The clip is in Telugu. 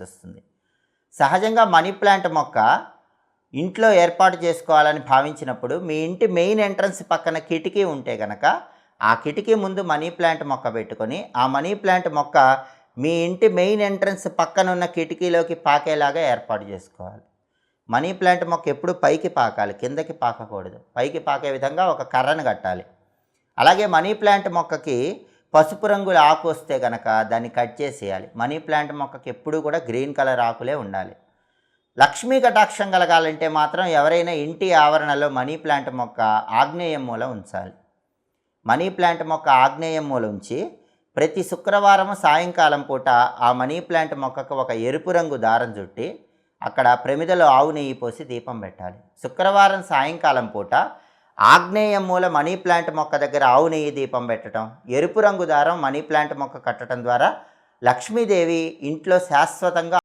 వస్తుంది. సహజంగా మనీ ప్లాంట్ మొక్క ఇంట్లో ఏర్పాటు చేసుకోవాలని భావించినప్పుడు మీ ఇంటి మెయిన్ ఎంట్రన్స్ పక్కన కిటికీ ఉంటే గనక ఆ కిటికీ ముందు మనీ ప్లాంట్ మొక్క పెట్టుకొని ఆ మనీ ప్లాంట్ మొక్క మీ ఇంటి మెయిన్ ఎంట్రన్స్ పక్కన ఉన్న కిటికీలోకి పాకేలాగా ఏర్పాటు చేసుకోవాలి. మనీ ప్లాంట్ మొక్క ఎప్పుడు పైకి పాకాలి, కిందకి పాకకూడదు. పైకి పాకే విధంగా ఒక కర్రను కట్టాలి. అలాగే మనీ ప్లాంట్ మొక్కకి పసుపు రంగుల ఆకు వస్తే కనుక దాన్ని కట్ చేసేయాలి. మనీ ప్లాంట్ మొక్కకి ఎప్పుడూ కూడా గ్రీన్ కలర్ ఆకులే ఉండాలి. లక్ష్మీ కటాక్షం కలగాలంటే మాత్రం ఎవరైనా ఇంటి ఆవరణలో మనీ ప్లాంట్ మొక్క ఆగ్నేయం మూల ఉంచాలి. మనీ ప్లాంట్ మొక్క ఆగ్నేయం మూల ఉంచి ప్రతి శుక్రవారం సాయంకాలం పూట ఆ మనీ ప్లాంట్ మొక్కకు ఒక ఎరుపు రంగు దారం చుట్టి అక్కడ ప్రమిదలో ఆవు నెయ్యి పోసి దీపం పెట్టాలి. శుక్రవారం సాయంకాలం పూట ఆగ్నేయం మూల మనీ ప్లాంట్ మొక్క దగ్గర ఆవు నెయ్యి దీపం పెట్టడం, ఎరుపు రంగు దారం మనీ ప్లాంట్ మొక్క కట్టడం ద్వారా లక్ష్మీదేవి ఇంట్లో శాశ్వతంగా